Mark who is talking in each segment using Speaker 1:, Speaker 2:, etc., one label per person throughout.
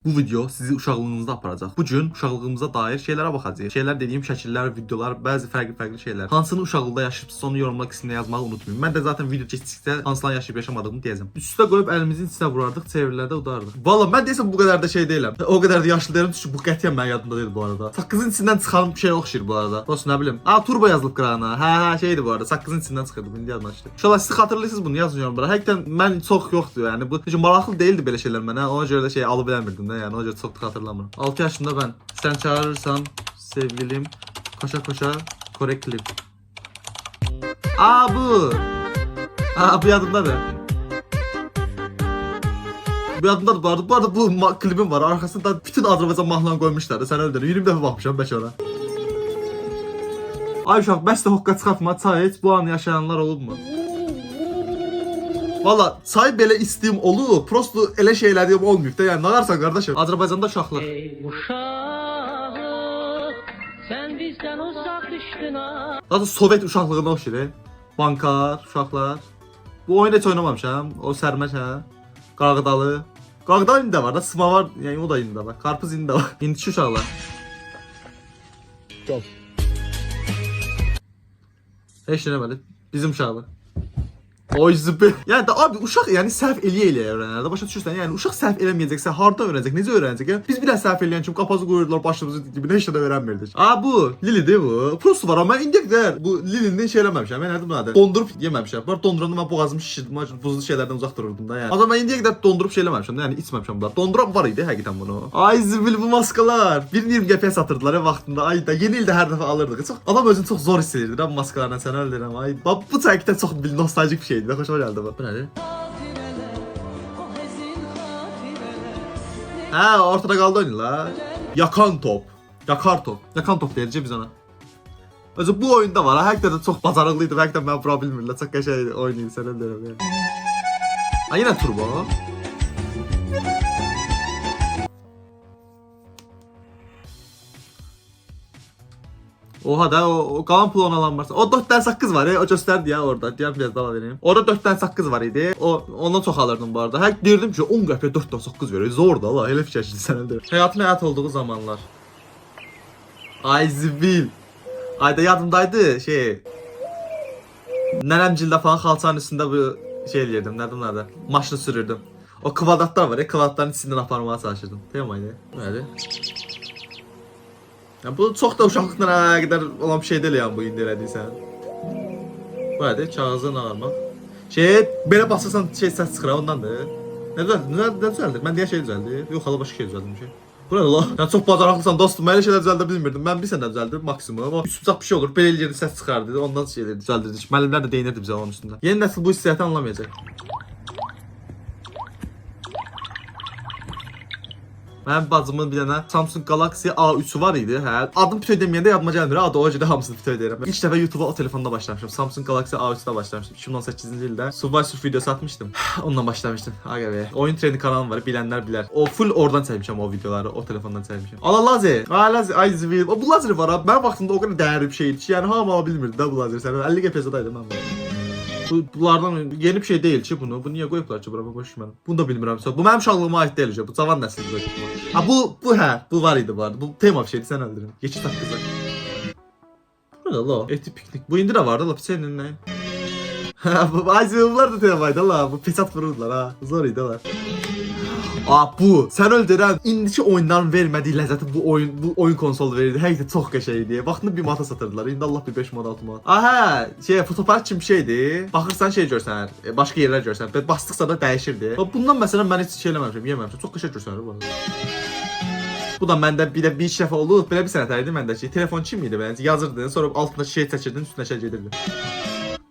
Speaker 1: Bu video sizi uşaqlığınızda aparacaq. Bu gün uşaqlığımıza dair şeylərə baxacağıq. Şeylər dediyim şəkillər, videolar, bəzi fərqli şeylər. Hansını uşaqlıqda yaşayıbsınız, onu yorumlar qisminə yazmağı unutmayın. Mən də zaten video keçdikcə hansılarını yaşayıb yaşamadığımı deyəcəm. Üstə qoyub əlimizin içinə vurardıq, çevirilərdə udardıq. Valla mən deyəsəm bu qədər də şey deyiləm. O qədər də yaşlı deyirəm ki, bu qətiyyən mənim yadımda deyil bu arada. Saqqızın içindən çıxan bir şey oxşayır bu arada. Dostum nə bilim. Turbo yazılıb qırağına. Şeydir bu arada. Saqqızın içindən çıxırdı. Bunu yazmışdı. İnşallah siz xatırlayırsınız bunu, yazın yorumlara. Həqiqətən mən çox yoxdur yəni. Bu heç maraqlı deyildi belə şeylər mənə. Ona görə də şey alıb eləmirdim də yəni. Ona görə çox hatırlamıyorum. 6 yaşında ben. Sen çağırırsan sevgilim koşa koşa Kore klip. Bu. Bu yadımdadır. Bu yadımdadır bu arada. Bu arada bu klibim var. Arkasında bütün Azərbaycan mahnılarını koymuşlar. Sen öyle dedin. 20 dəfə baxmışam belki ona. Ay uşaq, bəs də hoqqa çıxartma. Çay heç bu anı yaşayanlar olub mu? Valla çay belə istəyim olur, prosto elə şeylərim olmayıb da, yəni nağarsan qardaşım. Azərbaycanda uşaqlar.
Speaker 2: Ey uşaq, sən bizdən uzaq düşdün ha.
Speaker 1: Zaten Sovet uşaqlığına oxşayır. Bankar, uşaqlar. Bu oyunu heç oynamamışam. O sərməş hə. Qağdalı. Qağdalı indi də var da, sıma var. Yəni o da indi də var. Qarpız indi də var. İndiki uşaqlar. Gel. Heç nə demədi. Bizim uşaqlar. Oy zıbı. Yani da abi uşaq yani səhv eləyə öyrənər. Başa düşürsən? Yəni uşaq səhv eləməyəcəksə harda öyrənəcək? Necə öyrənəcək? Yəni biz bir səhv eləyən kimi qapazı qoyurdular başımızı dibinə, heç nə də öyrənmirdik. Bu Lili'dir bu. Prosto var amma indi qədər bu Lili'nin şey eləməmişəm. Mən nədir bu? Dondurup yeməmişəm. Var donduranda mən boğazımı şişirdim. Buzlu şeylərdən uzaq dururdum da yəni. O zaman indiyə qədər dondurup şey eləməmişəm. Yəni içməmişəm bunlar. Donduran var idi həqiqətən bunu. Ay zibil bu maskalar. 1.20 qəpiyə satırdılar vaxtında. Ay da yeni ildə hər dəfə alırdıq. Çox adam özünü çox zor hiss edirdi bu maskalarla, sən öldürəm. Ay bu həqiqətən çox bir nostaljik bir şeydi. Xoşuma gəldi bu. Bu nədir? Ortada qaldı oynayırlar. Yakan top. Yakar top. Yakan top deyəcək biz ona. Özü bu oyunda var. Həqiqətən də çox bacarıqlıydı. Həqiqətən mən vura bilmirlər. Çox qəşəng oynayır sən öldürəm yəni. Yenə turbo. Oha da o qalan pul ona varsa. O 4 dənə saqqız var, o göstərdi ya orada. Deyəm biraz daha vereyim. Orada 4 dənə saqqız var idi. Ondan çox alırdım bu arada. Həqiq deyirdim ki 10 qəpiyə 4 dənə saqqız verir. Zor da la, elə fikirləşirsən sən öldür. Həyatın həyat olduğu zamanlar. Ay zibil. Ayda yadımdaydı şey. Nənəmcildə falan xalçanın üstündə bu şey eləyirdim. Nədir? Maşını sürürdüm. O kvadratlar var ya, kvadratların içindən aparmağa çalışırdım. Temaydı. Nədir? Yani bu çok da uşaqlıqla əlaqədar olan bir şey deyil yəni bu indi elədiysən. Bu nədir? Kağızı ağarmaq. Belə basırsan səs çıxır ondandır. Nə düzəldir? Mən deyən şey düzəldir. Yox, hala başqa şey düzəldirmişəm. Bu nədir la? Yəni çox bacarıqlısan dostum. Mən elə şeylər düzəldə bilmirdim. Mən bir sənə düzəldirdim maksimum. O üç bucaq bir şey olur. Belə eləyirdi, səs çıxardı. Ondan şeyləri düzəldirdik. Müəllimlər də deyinirdi bizə onun üstündə. Yeni nəsil bu hissiyatı anlamayacaq. Mənim bacımın bir dənə Samsung Galaxy A3 var idi, hə. Adım bütöv deməyəndə yadıma gəlmir. O öncədə hamısını bütöv deyirəm. İlk dəfə YouTube-a o telefonda başlamışam. Samsung Galaxy A3-də başlamışdım. 2018-ci ildə Subway Surf videosu atmışdım. Ondan başlamışdım. Aga oyun treni kanalım var, bilənlər bilər. O full oradan çəkmişəm o videoları, o telefondan çəkmişəm. Ala lazer. Lazer, ay zivil. O bu lazer var ha. Mənim vaxtımda o qədər dəyərli bir şeydi ki, yəni hamı ala bilmirdi də bu lazer. Sən 50 qəpiyadaydı mən. Bunlardan yeni bir şey değil ki bunu. Bu niye koyublar ki buraya boş mən. Bunu da bilmirəm. Bu mənim uşaqlığıma aid deyil ki. Bu cavan nəsildir. Bu var idi bu arada. Bu tema bir şeydi, sən öldürün. Geçit haqqında. Bu ne la? Eti piknik. Bu indi də vardı la piçenin nə? Bunlar da temaydı la. Bu peçat vururdular ha. Zor idi la. Bu sən öldürən indiki oyunların vermədiyi ləzzəti bu oyun konsolu verirdi. Həqiqətən çox qəşəng idi. Vaxtında bir mata satırdılar. İndi Allah bir 5 manat 6 manat. Fotopark kimi bir şeydi. Baxırsan şey görsən, başqa yerlər görsən, basdıqca da dəyişirdi. Bundan məsələn mən heç şey eləməmişəm, yeməmişəm. Çox qəşəng görünür bu. Bu da məndə bir iki dəfə olub. Belə bir sənət idi məndəki. Telefon kim idi məncə? Yazırdın, sonra altına şey çəkirdin, üstünə şey gedirdi.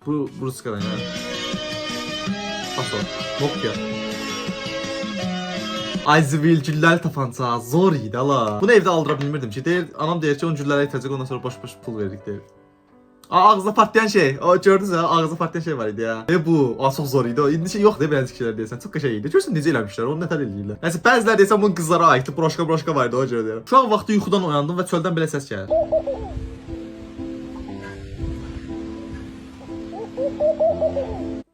Speaker 1: Bu Ruskadan ya. Nokia. Ay zibil gülləli tapanca zor idi ala. Bunu evdə aldıra bilmirdim ki. Anam deyir ki 10 güllərə itəcək, ondan sonra boş pul verdik deyir. Ağızda patlayan şey. O gördünüz ha, ağızda patlayan şey var idi ya. Bu çox zor idi. İndi şey yox da bəzi kişilər deyirsən. Çox qəşəng idi. Görürsən necə eləmişlər, onu nətər eləyirlər. Yəni bəzilər deyirsən bunun qızlara aiddir, broşka var idi o görə deyirəm. Şu an vaxtı yuxudan oyandım və çöldən belə səs gəlir.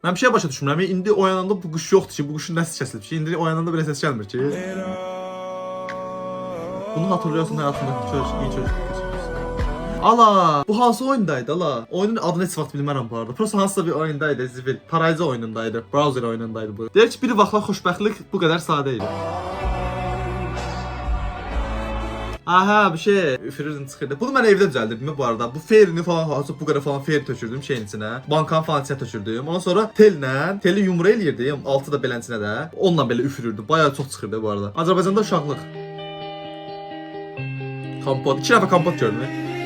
Speaker 1: Ben bir şey başa düşmürəm. İndi oyananda bu quş yoxdur ki, bu quşun nəsi kəsilib ki, indi oyananda belə səs gəlmir ki. Bunu hatırlıyorsun hayatındaki iyi çocuk geçirmişsin. Ala, bu hansı oyundaydı ala? Oyunun adını heç vaxt bilmərəm bu arada. Prosta hansısa bir oyundaydı, zivil. Parayıcı oyunundaydı, browser oyunundaydı bu. Deyir ki, bir vaxtlar xoşbəxtlik bu qədər sadə idi. Aha, bir şey üfürürdün çıxırdı. Bunu mən evdə düzəldirdim bu arada. Bu fairini falan, bu qədər falan fair tökürdüm şeyin içinə. Bankanın falan içinə tökürdüm. Ondan sonra teli yumru eləyirdim, altı da belənçinə də. Onunla belə üfürürdüm. Bayağı çox çıxırdı bu arada. Azərbaycanda uşaqlıq. Kompot. 2 dəfə kompot gördüm.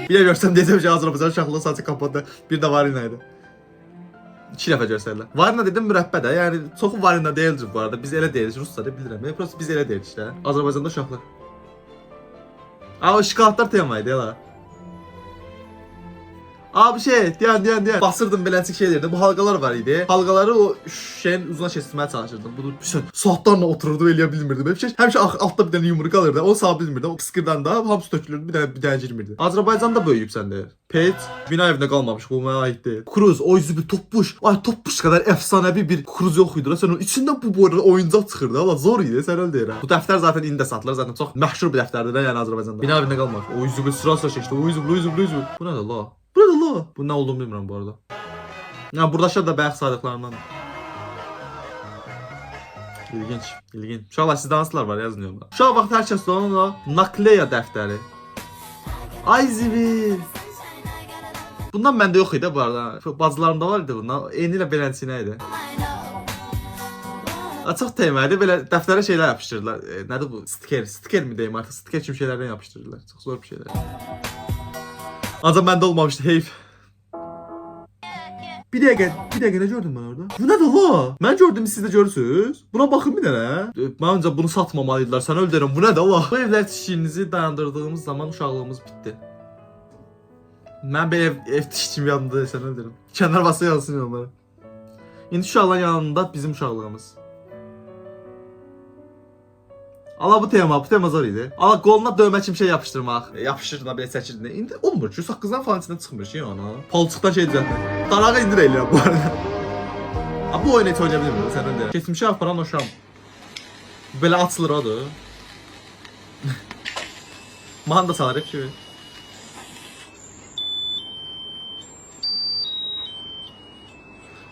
Speaker 1: Bir də görsəm deyəcəm ki, Azərbaycan uşaqlığı sadəcə kompotda bir də varina idi. 2 dəfə görsərlər. Varina dedim mürəbbə də. Yəni çoxu varina deyildir bu arada. Biz elə deyirik, rusları bilirəm. Prosta biz elə deyirik işte. Azərbaycanda uşaqlıq. O şokoladlar temaydı ya. Abi şey, diyen. Basırdım beləncik şeylerdi. Bu halqalar var idi. Halqaları o şeyin uzuna keçirməyə çalışırdım. Bunu saatlarla otururdu, eləyə bilmirdim. Həmişə altda bir dənə yumruq alırdı. O sağ bilmirdi. O pıskırdan da hamısı tökülürdü. Bir dənə girmirdi. Azərbaycanda böyüyübsən deyir. Pet, bina evində qalmamış. Bu mənə aid deyil. Kruz, o yüzü bir toppuş. Ay toppuş qədər əfsanəvi bir kruz yox idi. Sən onun içindən bu boyda oyuncaq çıxırdı. Allah zor idi. Sən öyle deyirəm. Bu dəftər zaten indi də satılır. Zaten çox məşhur bir dəftərdir də yəni Azərbaycanda. Bina evində qalmamış. O yüzü bir sıra keçdi. O yüzü. Bu nədir la? Bu nədir la? Bu nə olduğunu bilmirəm bu arada. Ya buradakılar da bayaq saydıqlarından. İlginç. Uşaqlar sizdə hansılar var yazın yorumda. Uşaq vaxt hər kəs onun nakleya dəftəri. Ay zivil. Bundan məndə yox idi bu arada. Bacılarımda var idi bundan. Eyni ilə belənçinə idi. Çox teymədi. Belə dəftərə şeylər yapışdırırlar. Nədir bu? Stiker mi deyim artıq? Stiker kimi şeylərdən yapışdırırlar. Çox zor bir şeylər. Ancaq məndə olmamışdı, heyf. Bir dəqiqə nə gördüm mən orada? Bu nədir la? Mən gördüm, siz də görürsünüz. Buna baxın bir dənə. Məncə bunu satmamalıydılar. Sən öldürürəm. Bu nədir la? Bu evlər tikişimizi dayandırdığımız zaman uşaqlığımız bitdi. Mən bir ev tikişim yanında sən öldürürəm. Kənar basa yazsın onlara. İndi uşaqların yanında bizim uşaqlığımız. Ala bu tema zor idi. Ala qoluna dövmə kimi şey yapışdırmaq. Yapışırdı da belə çəkirdin. İndi olmur ki, saqqızdan falan içindən çıxmır ki ona. Palçıqdan şey düzəltmə. Darağı indir eləyirəm bu arada. Bu oyunu heç oynaya bilmirəm səndən deyirəm. Keçmişə aparan o şam. Belə açılır odur. Mahnı da çalır hep şey.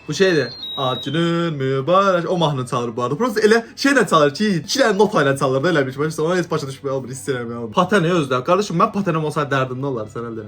Speaker 1: Bu şeydir. Acının mübarək. O mahnı çalır bu arada. Prosta elə şeylə çalır ki, 2 dənə notayla çalır da elə bir şey. Ona heç başa düşməyə almır, istəyirəm. Patene özdə. Qardaşım mən patenem olsaydı dərdimdə olar sən elə.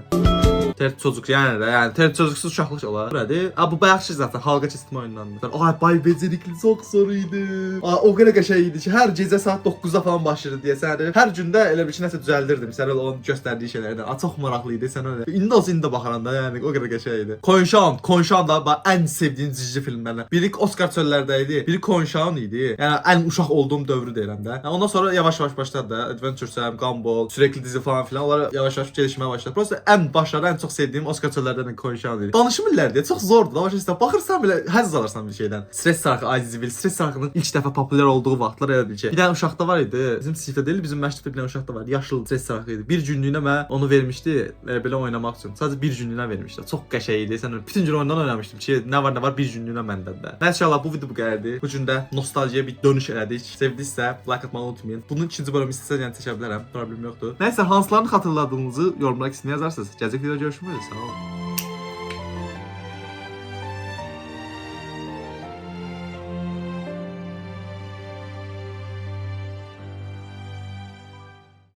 Speaker 1: Tert çocuk yəni tert çocuksuz uşaqlıq olar. Nədir? Bu bayaq şey zaten halqa keçirmə oyunlarından. Ay bay becerikli çox zor idi. O qədər qəşəng idi ki, hər gecə saat 9-da falan başlayırdı deyəsən. Hər gündə elə bir şey nəsə düzəldirdim. Sən elə onun göstərdiyi şeylərdən. Çox maraqlı idi sən öyle. İndi olsa indi baxaran da yəni o qədər qəşəng idi. Konşan da ən sevdiyim cici filmlərdən. Biri Oscar çöllərdə idi. Biri Konşan idi. Yəni ən uşaq olduğum dövrü deyirəm də. Ondan sonra yavaş-yavaş başladı da Adventure Time, Gumball, sürekli dizi falan filan. Onlar yavaş-yavaş gəlişməyə başladı. Prosta ən başlarda ən çox sevdiyim Oscar çöllərdən Konşan idi. Danışmırlar deyə çox zordur. Amma işte baxırsan belə həzz alırsan bir şeydən. Stres sarxı, Azizvil, stres sarxının ilk dəfə populyar olduğu vaxtlar elə bir şey. Bir dənə uşaqda var idi. Bizim sinifdə deyil, bizim məktəbdə bir dənə uşaqda var. Yaşlı stres sarxı idi. Bir günlüyünə mən onu vermişdi belə oynamaq üçün. Sadəcə bir günlüyünə vermişdi. Çox qəşəng idi. Sən bütün gün ondan oynamışdım ki, nə var bir günlüyünə məndən də. İnşallah bu video bu qədərdir. Bu gün də nostaljiya bir dönüş elədik. Sevdinizsə like atmağı unutmayın. Bunun ikinci bölümü istəsəz yəni çəkə bilərəm. Problem yoxdur. Nəysə hansılarını xatırladığınızı yorumlara qismə yazarsınız. Gələcək videoda görüşmək üzrə. Sağ olun.